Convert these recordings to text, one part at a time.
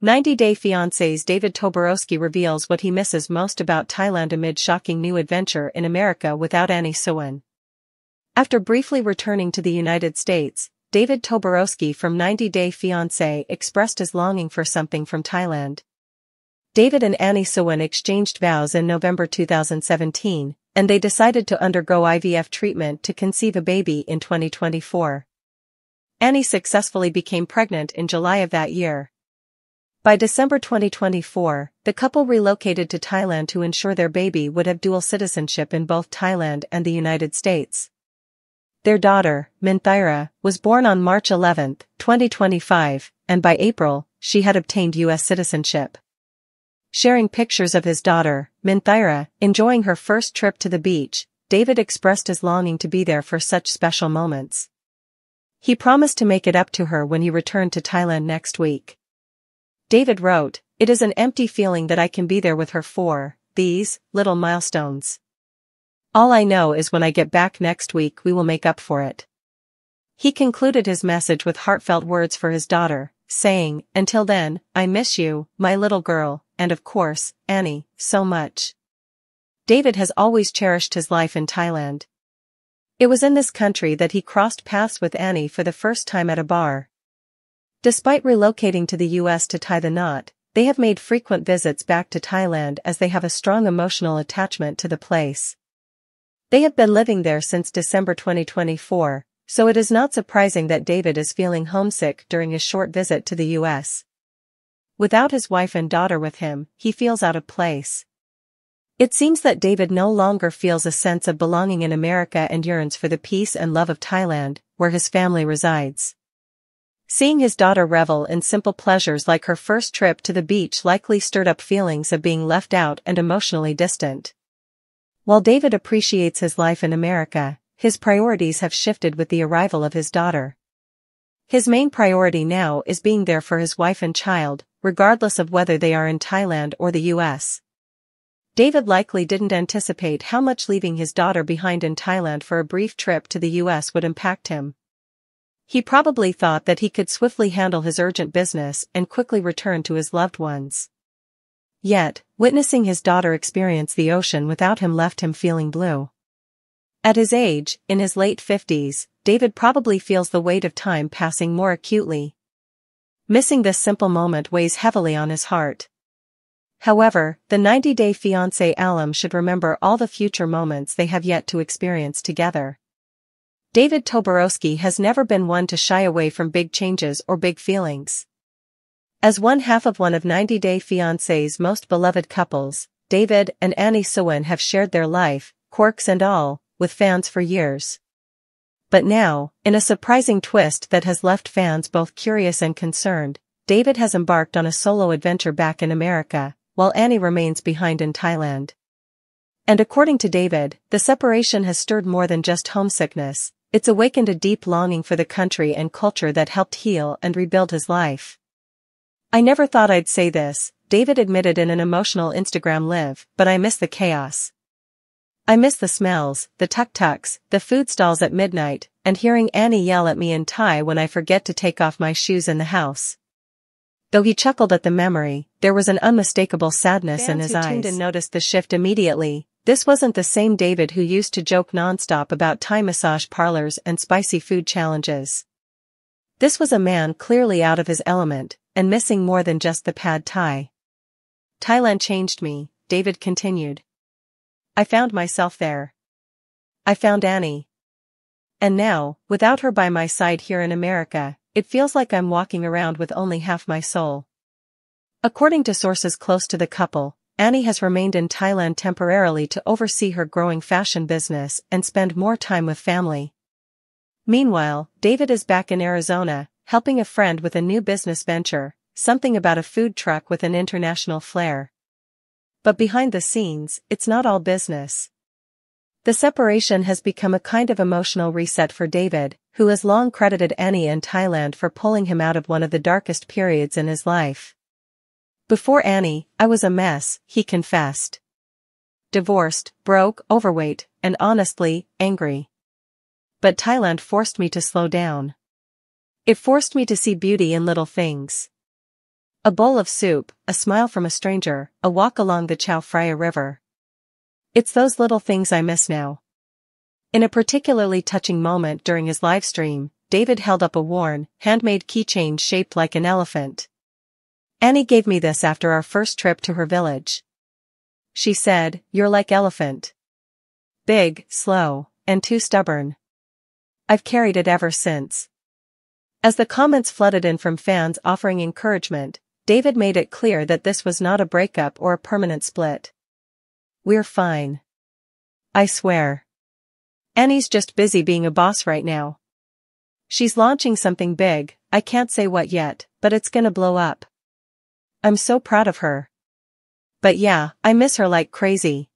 90-Day Fiancé's David Toborowski reveals what he misses most about Thailand amid shocking new adventure in America without Annie Suwon. After briefly returning to the United States, David Toborowski from 90-Day Fiancé expressed his longing for something from Thailand. David and Annie Suwon exchanged vows in November 2017, and they decided to undergo IVF treatment to conceive a baby in 2024. Annie successfully became pregnant in July of that year. By December 2024, the couple relocated to Thailand to ensure their baby would have dual citizenship in both Thailand and the United States. Their daughter, Minthaira, was born on March 11, 2025, and by April, she had obtained U.S. citizenship. Sharing pictures of his daughter, Minthaira, enjoying her first trip to the beach, David expressed his longing to be there for such special moments. He promised to make it up to her when he returned to Thailand next week. David wrote, "It is an empty feeling that I can be there with her for these little milestones. All I know is when I get back next week we will make up for it." He concluded his message with heartfelt words for his daughter, saying, "Until then, I miss you, my little girl, and of course, Annie, so much." David has always cherished his life in Thailand. It was in this country that he crossed paths with Annie for the first time at a bar. Despite relocating to the US to tie the knot, they have made frequent visits back to Thailand as they have a strong emotional attachment to the place. They have been living there since December 2024, so it is not surprising that David is feeling homesick during his short visit to the US. Without his wife and daughter with him, he feels out of place. It seems that David no longer feels a sense of belonging in America and yearns for the peace and love of Thailand, where his family resides. Seeing his daughter revel in simple pleasures like her first trip to the beach likely stirred up feelings of being left out and emotionally distant. While David appreciates his life in America, his priorities have shifted with the arrival of his daughter. His main priority now is being there for his wife and child, regardless of whether they are in Thailand or the US. David likely didn't anticipate how much leaving his daughter behind in Thailand for a brief trip to the US would impact him. He probably thought that he could swiftly handle his urgent business and quickly return to his loved ones. Yet, witnessing his daughter experience the ocean without him left him feeling blue. At his age, in his late 50s, David probably feels the weight of time passing more acutely. Missing this simple moment weighs heavily on his heart. However, the 90-Day Fiancé alum should remember all the future moments they have yet to experience together. David Toborowski has never been one to shy away from big changes or big feelings. As one half of one of 90-Day Fiancé's most beloved couples, David and Annie Suwon have shared their life, quirks and all, with fans for years. But now, in a surprising twist that has left fans both curious and concerned, David has embarked on a solo adventure back in America, while Annie remains behind in Thailand. And according to David, the separation has stirred more than just homesickness. It's awakened a deep longing for the country and culture that helped heal and rebuild his life. "I never thought I'd say this," David admitted in an emotional Instagram live, "but I miss the chaos. I miss the smells, the tuk-tuks, the food stalls at midnight, and hearing Annie yell at me in Thai when I forget to take off my shoes in the house." Though he chuckled at the memory, there was an unmistakable sadness in his eyes. Fans who tuned in noticed the shift immediately. This wasn't the same David who used to joke nonstop about Thai massage parlors and spicy food challenges. This was a man clearly out of his element, and missing more than just the pad Thai. "Thailand changed me," David continued. "I found myself there. I found Annie. And now, without her by my side here in America, it feels like I'm walking around with only half my soul." According to sources close to the couple, Annie has remained in Thailand temporarily to oversee her growing fashion business and spend more time with family. Meanwhile, David is back in Arizona, helping a friend with a new business venture, something about a food truck with an international flair. But behind the scenes, it's not all business. The separation has become a kind of emotional reset for David, who has long credited Annie and Thailand for pulling him out of one of the darkest periods in his life. "Before Annie, I was a mess," he confessed. "Divorced, broke, overweight, and honestly, angry. But Thailand forced me to slow down. It forced me to see beauty in little things. A bowl of soup, a smile from a stranger, a walk along the Chao Phraya River. It's those little things I miss now. In a particularly touching moment during his live stream, David held up a worn, handmade keychain shaped like an elephant. "Annie gave me this after our first trip to her village. She said, 'You're like elephant. Big, slow, and too stubborn.' I've carried it ever since." As the comments flooded in from fans offering encouragement, David made it clear that this was not a breakup or a permanent split. "We're fine. I swear. Annie's just busy being a boss right now. She's launching something big, I can't say what yet, but it's gonna blow up. I'm so proud of her. But yeah, I miss her like crazy."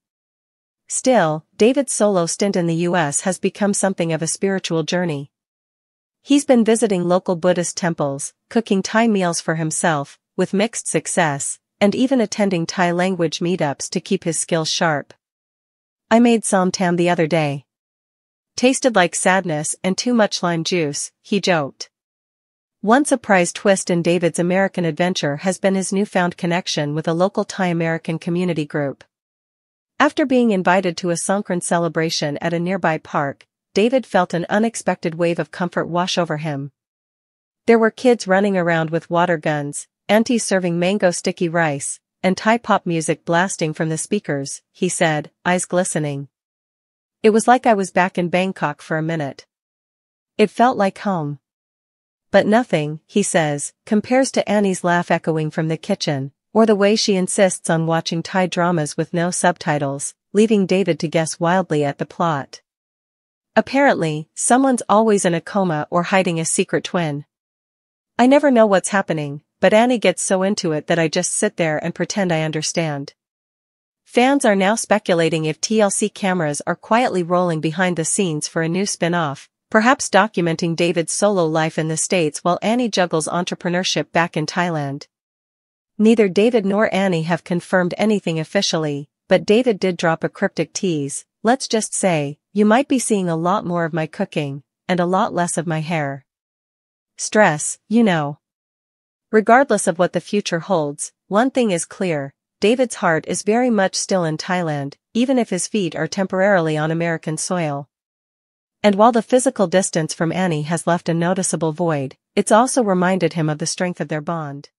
Still, David's solo stint in the US has become something of a spiritual journey. He's been visiting local Buddhist temples, cooking Thai meals for himself, with mixed success, and even attending Thai language meetups to keep his skills sharp. "I made som tam the other day. Tasted like sadness and too much lime juice," he joked. One surprise twist in David's American adventure has been his newfound connection with a local Thai-American community group. After being invited to a Songkran celebration at a nearby park, David felt an unexpected wave of comfort wash over him. There were kids running around with water guns, aunties serving mango sticky rice, and Thai pop music blasting from the speakers, he said, eyes glistening. "It was like I was back in Bangkok for a minute. It felt like home." But nothing, he says, compares to Annie's laugh echoing from the kitchen, or the way she insists on watching Thai dramas with no subtitles, leaving David to guess wildly at the plot. Apparently, someone's always in a coma or hiding a secret twin. "I never know what's happening, but Annie gets so into it that I just sit there and pretend I understand." Fans are now speculating if TLC cameras are quietly rolling behind the scenes for a new spin-off, perhaps documenting David's solo life in the States while Annie juggles entrepreneurship back in Thailand. Neither David nor Annie have confirmed anything officially, but David did drop a cryptic tease. "Let's just say, you might be seeing a lot more of my cooking, and a lot less of my hair. Stress, you know." Regardless of what the future holds, one thing is clear, David's heart is very much still in Thailand, even if his feet are temporarily on American soil. And while the physical distance from Annie has left a noticeable void, it's also reminded him of the strength of their bond.